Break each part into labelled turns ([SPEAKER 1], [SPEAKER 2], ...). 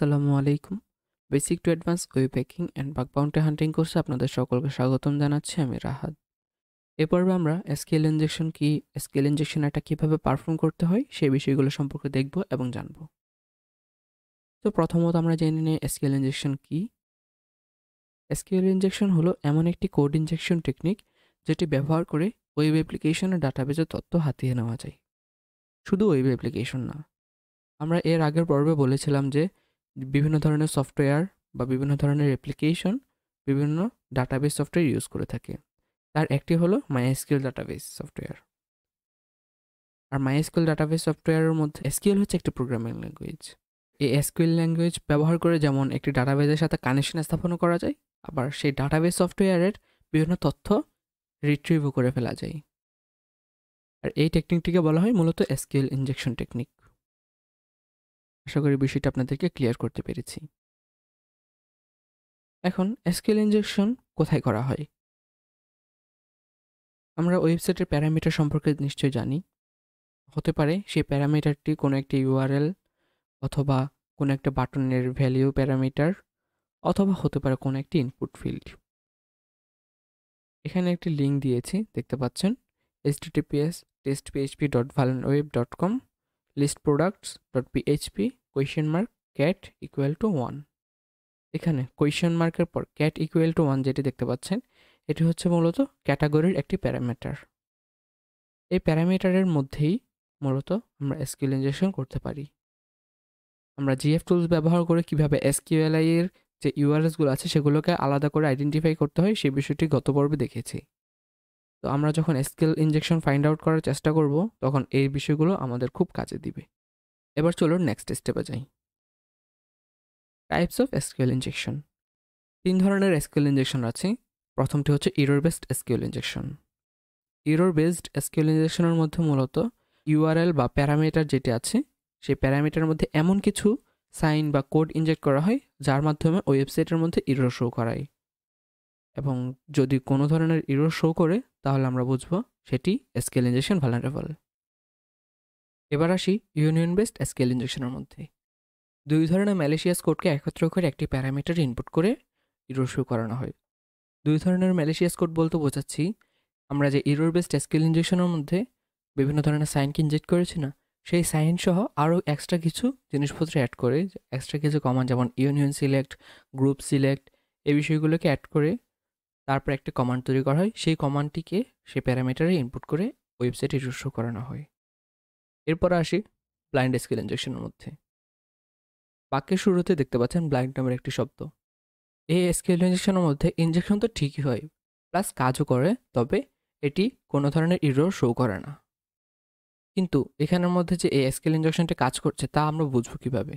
[SPEAKER 1] আসসালামু আলাইকুম। Basic to advance web hacking and bug bounty hunting কোর্সে আপনাদের সকলকে স্বাগতম জানাচ্ছি। আমি রাহাত। এ পর্বে আমরা এসকিউএল ইনজেকশন কি, এসকিউএল ইনজেকশন এটা কিভাবে পারফর্ম করতে হয় সেই বিষয়গুলো সম্পর্কে দেখব এবং জানব। তো প্রথমত আমরা জেনে নিই এসকিউএল ইনজেকশন কি। এসকিউএল ইনজেকশন হলো এমন একটি কোড ইনজেকশন টেকনিক যেটি ব্যবহার করে ওয়েব অ্যাপ্লিকেশনের ডাটাবেজের তথ্য হাতিয়ে নেওয়া যায়। শুধু ওয়েব অ্যাপ্লিকেশন না, আমরা এর আগের পর্বে বলেছিলাম যে বিভিন্ন ধরনের সফটওয়্যার বা বিভিন্ন ধরনের অ্যাপ্লিকেশন বিভিন্ন ডাটাবেস সফটওয়্যার ইউজ করে থাকে। তার একটি হলো মাইএসকিউএল ডাটাবেস সফটওয়্যার। আর মাইএসকিউএল ডাটাবেস সফটওয়্যারের মধ্যে এসকিউএল হচ্ছে একটি প্রোগ্রামিং ল্যাঙ্গুয়েজ। এই এসকিউএল ল্যাঙ্গুয়েজ ব্যবহার করে যেমন একটি ডাটাবেসের সাথে কানেকশন স্থাপন করা যায়, আবার সেই ডাটাবেস সফটওয়্যারের বিভিন্ন তথ্য রিট্রিভও করে ফেলা যায়। আর এই টেকনিকটিকে বলা হয় মূলত এসকিউএল ইনজেকশন টেকনিক। আশা করি বিষয়টা আপনাদেরকে ক্লিয়ার করতে পেরেছি। এখন এসকিউএল ইনজেকশন কোথায় করা হয়? আমরা ওয়েবসাইটের প্যারামিটার সম্পর্কে নিশ্চয়ই জানি। হতে পারে সেই প্যারামিটারটি কোনো একটি ইউআরএল, অথবা কোনো একটা বাটনের ভ্যালিউ প্যারামিটার, অথবা হতে পারে কোনো একটি ইনপুট ফিল্ড। এখানে একটি লিঙ্ক দিয়েছি, দেখতে পাচ্ছেন, https://testphp.valenweb.com listproducts.php cat = 1। এখানে কোয়েশ্চেন মার্কের পর ক্যাট ইকুয়াল টু 1 যেটি দেখতে পাচ্ছেন, এটি হচ্ছে মূলত ক্যাটাগরির একটি প্যারামিটার। এই প্যারামিটারের মধ্যেই মূলত আমরা এসকিউএল ইনজেকশন করতে পারি। আমরা জিএফ টুলস ব্যবহার করে কিভাবে এসকিউএলআই এর যে ইউআরএলসগুলো আছে সেগুলোকে আলাদা করে আইডেন্টিফাই করতে হয় সেই বিষয়টি গত পর্বে দেখেছি। তো আমরা যখন এসকিউএল ইনজেকশন ফাইন্ড আউট করার চেষ্টা করব তখন এই বিষয়গুলো আমাদের খুব কাজে দিবে। এবার চলুন নেক্সট স্টেপে যাই। Types of SQL injection. 3 ধরনের এসকিউএল ইনজেকশন আছে। প্রথমটি হচ্ছে error based SQL injection. Error based SQL ইনজেকশনের মধ্যে মূলত ইউআরএল বা প্যারামিটার যেটি আছে সেই প্যারামিটারের মধ্যে এমন কিছু সাইন বা কোড ইনজেক্ট করা হয় যার মাধ্যমে ওয়েবসাইটের মধ্যে এরর শো করায়, এবং যদি কোনো ধরনের এরর শো করে তাহলে আমরা বুঝবো সেটি এসকিউএল ইনজেকশন ভালনারেবল। এবার আসি ইউনিয়ন বেসড এসকিউএল ইনজেকশনের মধ্যে। 2 ধরনের ম্যালিশিয়াস কোডকে একত্র করে একটি প্যারামিটার ইনপুট করে এরর শো করানো হয়। 2 ধরনের ম্যালিশিয়াস কোড বলতে বোঝাচ্ছি, আমরা যে এরর বেসড এসকিউএল ইনজেকশনের মধ্যে বিভিন্ন ধরনের সাইনকে ইনজেক্ট করেছি না, সেই সাইন সহ আরও এক্সট্রা কিছু জিনিসপত্র অ্যাড করে, এক্সট্রা কিছু কমান্ড যেমন ইউনিয়ন সিলেক্ট, গ্রুপ সিলেক্ট, এই বিষয়গুলোকে অ্যাড করে তারপর একটা কমান্ড তৈরি করা হয়। সেই কমান্ডটিকে সেই প্যারামিটারে ইনপুট করে ওয়েবসাইটে এরর শো করানো হয়। এরপর আসি ব্লাইন্ড এসকিউএল ইনজেকশনের মধ্যে। বাক্যের শুরুতে দেখতে পাচ্ছেন ব্লাইন্ড নামের একটি শব্দ। এই এসকিউএল ইনজেকশনের মধ্যে ইনজেকশন তো ঠিকই হয়, প্লাস কাজও করে, তবে এটি কোনো ধরনের এরর শো করে না। কিন্তু এখানের মধ্যে যে এই এসকিউএল ইনজেকশনটি কাজ করছে তা আমরা বুঝবো কীভাবে?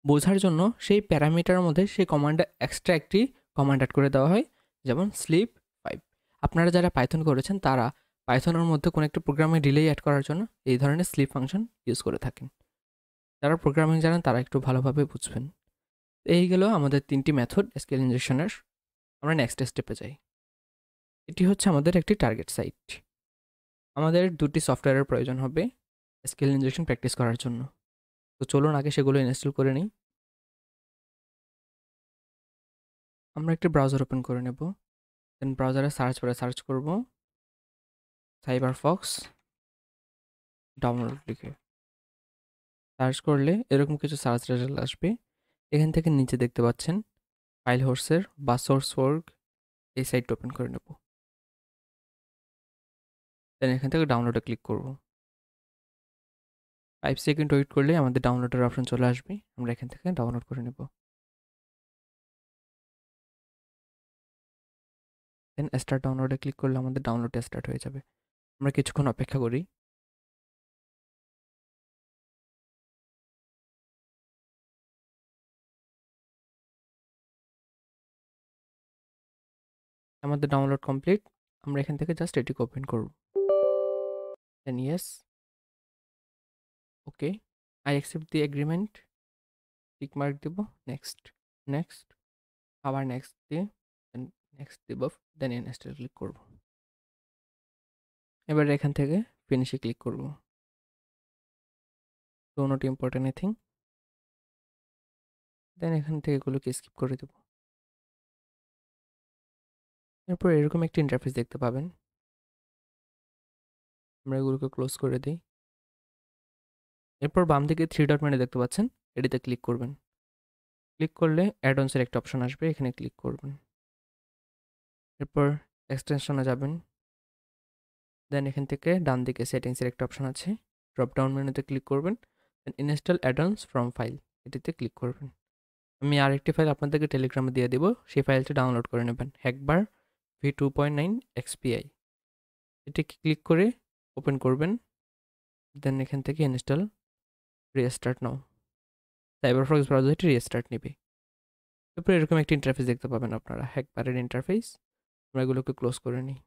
[SPEAKER 1] বোঝার জন্য সেই প্যারামিটারের মধ্যে সেই কমান্ডে এক্সট্রা একটি কমান্ড অ্যাড করে দেওয়া হয়, যেমন স্লিপ 5। আপনারা যারা পাইথন করেছেন তারা পাইথনের মধ্যে কোনো একটা প্রোগ্রামে ডিলে অ্যাড করার জন্য এই ধরনের স্লিপ ফাংশন ইউজ করে থাকেন। যারা প্রোগ্রামিং জানেন তারা একটু ভালোভাবে বুঝবেন। এই গেল আমাদের 3টি মেথড এসকিউএল ইনজেকশনের। আমরা নেক্সট স্টেপে যাই। এটি হচ্ছে আমাদের একটি টার্গেট সাইট। আমাদের 2টি সফটওয়্যারের প্রয়োজন হবে এসকিউএল ইনজেকশন প্র্যাকটিস করার জন্য। তো চলুন আগে সেগুলো ইনস্টল করে নিই। আমরা একটি ব্রাউজার ওপেন করে নেব। দেন ব্রাউজারে সার্চ করে সার্চ করব সাইবারফক্স ডাউনলোড লিখে। সার্চ করলে এরকম কিছু সার্চ রেজাল্ট আসবে। এখান থেকে নিচে দেখতে পাচ্ছেন ফাইল হোর্সের বা সোর্সফর্গ, এই সাইটটা ওপেন করে নেব। দেন এখান থেকে ডাউনলোডে ক্লিক করব। 5 সেকেন্ড ওয়েট করলে আমাদের ডাউনলোডের অপশন চলে আসবে। আমরা এখান থেকে ডাউনলোড করে নেব। দেন স্টার্ট ডাউনলোডে ক্লিক করলে আমাদের ডাউনলোডটা স্টার্ট হয়ে যাবে। আমরা কিছুক্ষণ অপেক্ষা করি। আমাদের ডাউনলোড কমপ্লিট। আমরা এখান থেকে জাস্ট এটিকে ওপেন করব। Then yes, okay, I accept the agreement, tick mark দেব, নেক্সট, নেক্সট, আবার নেক্সট দিয়ে, দেন নেক্সট দেব, দেন ইনস্টল ক্লিক করব। এবার এখান থেকে ফিনিশে ক্লিক করব। Do not import anything, then এখান থেকে এগুলোকে স্কিপ করে দেব। এরপর এরকম একটা ইন্টারফেস দেখতে পাবেন। আমরা এগুলোকে ক্লোজ করে দিই। এরপর বাম দিকে 3 ডট মেনু দেখতে পাচ্ছেন, এটিতে ক্লিক করবেন। ক্লিক করলে অ্যাড অনসের একটা অপশন আসবে, এখানে ক্লিক করবেন। এরপর এক্সটেনশনে যাবেন। দেন এখান থেকে ডান দিকে সেটিংসের একটা অপশন আছে, ড্রপ ডাউন মেনুতে ক্লিক করবেন। Then install addons from file, এটিতে ক্লিক করবেন। আমি আরেকটি ফাইল আপনাদেরকে টেলিগ্রামে দিয়ে দেবো, সেই ফাইলটি ডাউনলোড করে নেবেন, হ্যাকবার v2.9 XPI। এটি ক্লিক করে ওপেন করবেন। দেন এখান থেকে ইনস্টল রিস্টার্ট নাও, সাইবারফক্স ব্রাউজারটি রিস্টার্ট নেবে। এরপর এরকম একটা ইন্টারফেস দেখতে পাবেন আপনারা, হ্যাকবারের ইন্টারফেস। আমরা এগুলোকে ক্লোজ করে নিই।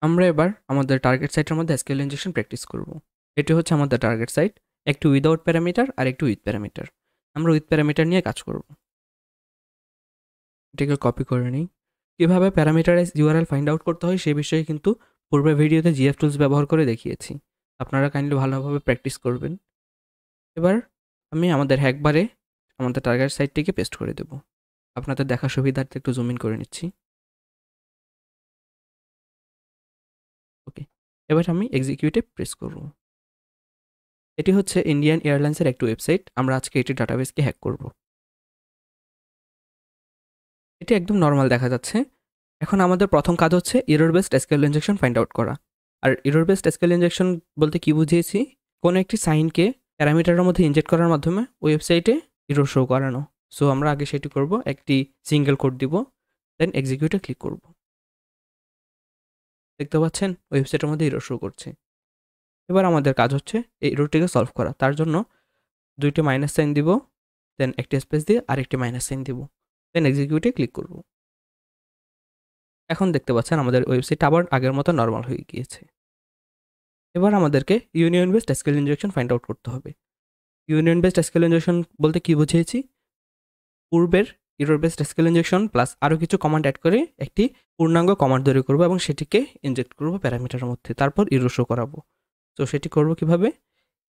[SPEAKER 1] আমরা এবার আমাদের টার্গেট সাইটের মধ্যে এসকিউএল ইনজেকশন প্র্যাকটিস করব। এটি হচ্ছে আমাদের টার্গেট সাইট, একটু উইদাউট প্যারামিটার আর একটু উইথ প্যারামিটার। আমরা উইথ প্যারামিটার নিয়ে কাজ করব। এটাকে কপি করে নিই। কীভাবে প্যারামিটারাইজ ইউআরএল ফাইন্ড আউট করতে হয় সে বিষয়ে কিন্তু পূর্বের ভিডিওতে জিএফ টুলস ব্যবহার করে দেখিয়েছি, আপনারা কাইন্ডলি ভালোভাবে প্র্যাকটিস করবেন। এবার আমি আমাদের হ্যাকবারে আমাদের টার্গেট সাইটটিকে পেস্ট করে দেব। আপনাদের দেখা সুবিধার্থে একটু জুম ইন করে নিচ্ছি। ওকে, এবার আমি এক্সিকিউটে প্রেস করব। এটি হচ্ছে ইন্ডিয়ান এয়ারলাইন্সের একটি ওয়েবসাইট। আমরা আজকে এটি ডাটাবেসকে হ্যাক করব। এটি একদম নর্মাল দেখা যাচ্ছে। এখন আমাদের প্রথম কাজ হচ্ছে error based SQL injection find out করা। আর এরর বেসড এসকিউএল ইনজেকশন বলতে কি বুঝিয়েছি, কোনো একটি সাইনকে প্যারামিটারের মধ্যে ইনজেক্ট করার মাধ্যমে ওয়েবসাইটে এরর শো করানো। সো আমরা আগে সেটি করব, একটি সিঙ্গেল কোড দিব, দেন এক্সিকিউটে ক্লিক করব। দেখতে পাচ্ছেন ওয়েবসাইটের মধ্যে এরর শো করছে। এবার আমাদের কাজ হচ্ছে এই এররটিকে সলভ করা। তার জন্য দুইটি মাইনাস সাইন দিব, দেন একটি স্পেস দিয়ে আরেকটি মাইনাস সাইন দিব, দেন এক্সিকিউটে ক্লিক করব। এখন দেখতে পাচ্ছেন আমাদের ওয়েবসাইট আবার আগের মতো নর্মাল হয়ে গিয়েছে। এবার আমাদেরকে union based SQL injection find out করতে হবে। ইউনিয়ন বেসড এসকিউএল ইনজেকশন বলতে কি বুঝিয়েছি, পূর্বের error based SQL injection plus আরও কিছু কমান্ড অ্যাড করে একটি পূর্ণাঙ্গ কমান্ড তৈরি করবো এবং সেটিকে ইনজেক্ট করবো প্যারামিটারের মধ্যে, তারপর এরর শো করাবো। তো সেটি করবো কিভাবে,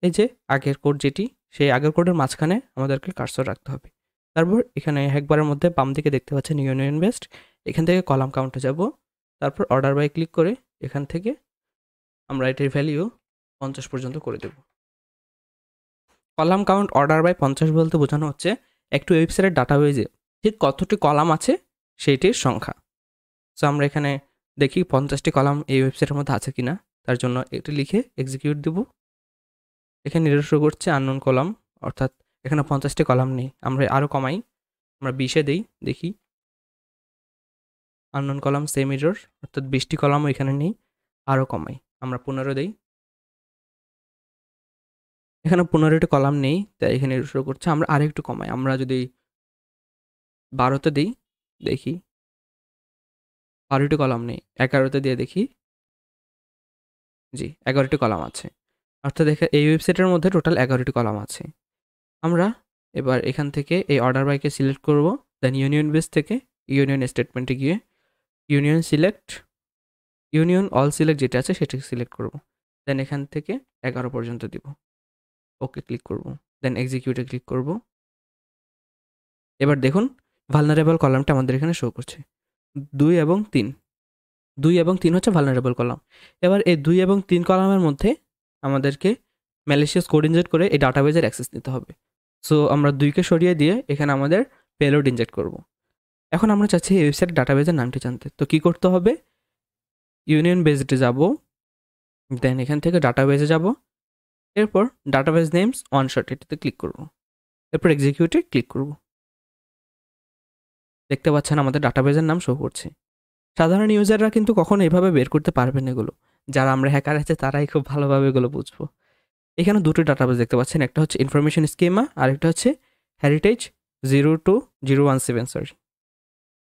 [SPEAKER 1] এই যে আগের কোড যেটি, সেই আগের কোডের মাঝখানে আমাদেরকে কার্সর রাখতে হবে। তারপর এখানে একবারের মধ্যে বাম দিকে দেখতে পাচ্ছেন ইউনিয়ন বেসড, এখান থেকে কলাম কাউন্টে যাব। তারপর অর্ডার বাই ক্লিক করে এখান থেকে আমরা এটির ভ্যালিউ 50 পর্যন্ত করে দেব। কলাম কাউন্ট অর্ডার বাই 50 বলতে বোঝানো হচ্ছে একটু ওয়েবসাইটের ডাটাবেজে ঠিক কতটি কলাম আছে সেইটির সংখ্যা। সো আমরা এখানে দেখি 50টি কলাম এই ওয়েবসাইটের মধ্যে আছে কিনা, তার জন্য এটি লিখে এক্সিকিউট দেব। এখানে এরর শো করছে আননোন কলাম, অর্থাৎ এখানে 50টি কলাম নেই। আমরা আরও কমাই, আমরা 20-এ দিই, দেখি আননোন কলাম সেম এরর, অর্থাৎ 20টি কলামও এখানে নেই। আরও কমাই, আমরা 15 দিই, এখানে 15টি কলাম নেই, তাই এখানে এরর শো করছে। আমরা আরেকটু কমাই, আমরা যদি 12-তে দিই, দেখি 12টি কলাম নেই। 11-তে দিয়ে দেখি, জি 11টি কলাম আছে। অর্থাৎ এই ওয়েবসাইটের মধ্যে টোটাল 11টি কলাম আছে। আমরা এবার এখান থেকে এই অর্ডার বাইকে সিলেক্ট করব, দেন ইউনিয়ন বেস থেকে ইউনিয়ন স্টেটমেন্টে গিয়ে union select, union all select যেটা আছে সেটাকে সিলেক্ট করব, দেন এখান থেকে 11 পর্যন্ত দিব, ওকে ক্লিক করব, দেন এক্সিকিউটে ক্লিক করব। এবার দেখুন ভালনারেবল কলামটা আমাদের এখানে শো করছে 2 এবং 3। 2 এবং 3 হচ্ছে ভালনারেবল কলাম। এবার এই 2 এবং 3 কলামের মধ্যে আমাদেরকে ম্যালিশিয়াস কোড ইনজেক্ট করে এই ডাটাবেজের অ্যাক্সেস নিতে হবে। সো আমরা 2কে সরিয়ে দিয়ে এখানে আমাদের পেলোড ইনজেক্ট করব। এখন আমরা চাচ্ছি এই ওয়েবসাইট ডাটাবেজের নামটি জানতে, তো কী করতে হবে, ইউনিয়ন বেসডে যাব, দেন এখান থেকে ডাটাবেজে যাব, এরপর ডাটাবেজ নেমস ওয়ান শট এটাতে ক্লিক করব, এরপর এক্সিকিউটে ক্লিক করব। দেখতে পাচ্ছেন আমাদের ডাটাবেজের নাম শো করছে। সাধারণ ইউজাররা কিন্তু কখনো এভাবে বের করতে পারবেন এগুলো, যারা আমরা হ্যাকার আছে তারাই খুব ভালোভাবে এগুলো বুঝবো। এখানে দুটো ডাটাবেজ দেখতে পাচ্ছেন, একটা হচ্ছে ইনফরমেশন স্কিমা আর একটা হচ্ছে হেরিটেজ 02017, সরি।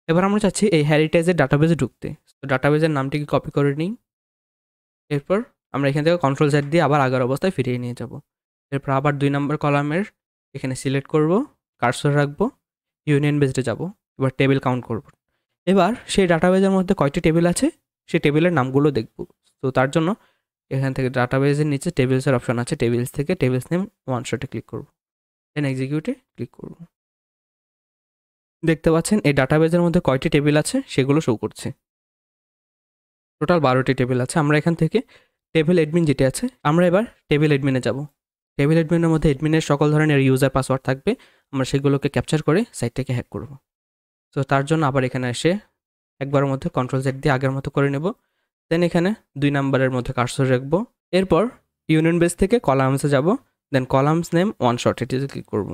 [SPEAKER 1] এবার আমরা চাচ্ছি এই হেরিটেজের ডাটাবেজে ঢুকতে, তো ডাটাবেজের নামটিকে কপি করে নিই। এরপর আমরা এখান থেকে কন্ট্রোল জেড দিয়ে আবার আগের অবস্থায় ফিরিয়ে নিয়ে যাব। এরপর আবার 2 নম্বর কলামের এখানে সিলেক্ট করব, কার্সর রাখবো, ইউনিয়ন বেসডে যাব, এবার টেবিল কাউন্ট করব। এবার সেই ডাটাবেজের মধ্যে কয়টি টেবিল আছে সেই টেবিলের নামগুলো দেখব। তো তার জন্য এখান থেকে ডাটাবেজের নিচে টেবিলসের অপশন আছে, টেবিলস থেকে টেবিলস নেম ওয়ান শটে ক্লিক করব, দেন এক্সিকিউটে ক্লিক করব। দেখতে পাচ্ছেন এই ডাটাবেজের মধ্যে কয়টি টেবিল আছে সেগুলো শো করছে। টোটাল 12টি টেবিল আছে। আমরা এখান থেকে টেবিল অ্যাডমিন যেটি আছে, আমরা এবার টেবিল অ্যাডমিনে যাব। টেবিল অ্যাডমিনের মধ্যে অ্যাডমিনের সকল ধরনের ইউজার পাসওয়ার্ড থাকবে, আমরা সেগুলোকে ক্যাপচার করে সাইটটাকে হ্যাক করব। তো তার জন্য আবার এখানে এসে একবারের মধ্যে কন্ট্রোল জেড দিয়ে আগের মতো করে নেব, দেন এখানে 2 নাম্বারের মধ্যে কার্সর রাখবো। এরপর ইউনিয়ন বেস থেকে কলামসে যাব, দেন কলামস নেম ওয়ান শট এটিতে ক্লিক করব।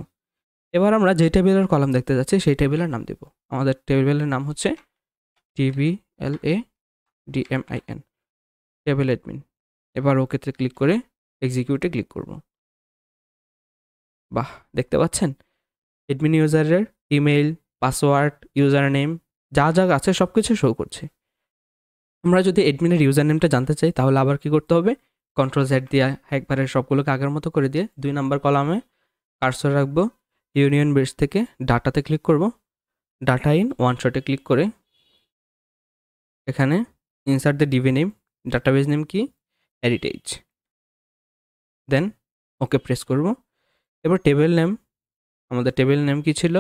[SPEAKER 1] এবার আমরা যে টেবিলের কলাম দেখতে যাচ্ছি সেই টেবিলের নাম দেব। আমাদের টেবিলের নাম হচ্ছে TBLADMIN, টেবিল অ্যাডমিন। এবার ওকেতে ক্লিক করে এক্সিকিউটে ক্লিক করব। বাহ, দেখতে পাচ্ছেন অ্যাডমিন ইউজারের ইমেইল, পাসওয়ার্ড, ইউজার নেম যা যা আছে সব কিছু শো করছে। আমরা যদি অ্যাডমিনের ইউজার নেমটা জানতে চাই তাহলে আবার কি করতে হবে, কন্ট্রোল জেড দিয়ে একবারে সবগুলোকে আগের মতো করে দিয়ে 2 নাম্বার কলামে কার্সর রাখবো, ইউনিয়ন বেস থেকে ডাটাতে ক্লিক করব, ডাটা ইন ওয়ান শটে ক্লিক করে এখানে insert the DB name, database name কি হেরিটেজ, দেন ওকে প্রেস করব। এবার টেবিল নেম, আমাদের টেবিল নেম কি ছিল,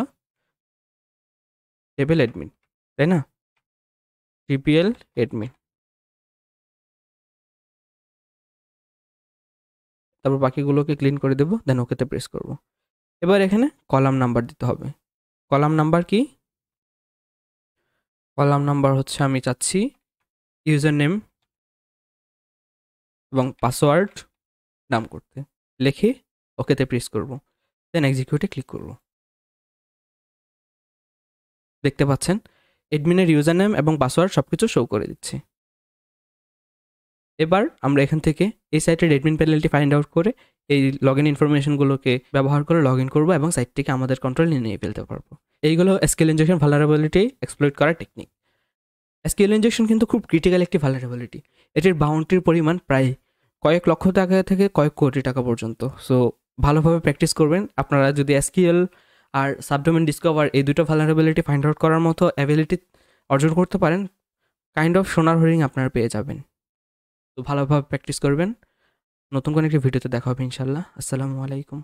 [SPEAKER 1] টেবিল অ্যাডমিন, তাই না, TPL অ্যাডমিন। তারপর বাকিগুলোকে ক্লিন করে দেবো, দেন ওকেতে প্রেস করব। এবার এখানে কলাম নাম্বার দিতে হবে। কলাম নাম্বার কি, কলাম নাম্বার হচ্ছে আমি চাচ্ছি ইউজার নেম এবং পাসওয়ার্ড নাম করতে, লিখে ওকেতে প্রেস করব, দেন এক্সিকিউটে ক্লিক করব। দেখতে পাচ্ছেন অ্যাডমিনের ইউজার নেম এবং পাসওয়ার্ড সব কিছু শো করে দিচ্ছে। এবার আমরা এখান থেকে এই সাইটের অ্যাডমিন প্যানেলটি ফাইন্ড আউট করে এই লগ ইন ইনফরমেশনগুলোকে ব্যবহার করে লগ ইন করবো এবং সাইটটিকে আমাদের কন্ট্রোলে নিয়ে ফেলতে পারবো। এইগুলো এসকিউএল ইনজেকশন ভালনারেবিলিটি এক্সপ্লয়েট করার টেকনিক। এসকিউএল ইনজেকশন কিন্তু খুব ক্রিটিক্যাল একটি ভালনারেবিলিটি। এটির বাউন্ডারির পরিমাণ প্রায় কয়েক লক্ষ টাকা থেকে কয়েক কোটি টাকা পর্যন্ত। সো ভালোভাবে প্র্যাকটিস করবেন। আপনারা যদি এসকিউএল আর সাবডোমেন ডিসকভার এই দুটো ভালনারেবিলিটি ফাইন্ড আউট করার মতো অ্যাবিলিটি অর্জন করতে পারেন, কাইন্ড অফ সোনার হরিণ আপনারা পেয়ে যাবেন। তো ভালোভাবে প্র্যাকটিস করবেন। নতুন কোনো একটি ভিডিওতে দেখা হবে ইনশাল্লাহ। আসসালামু আলাইকুম।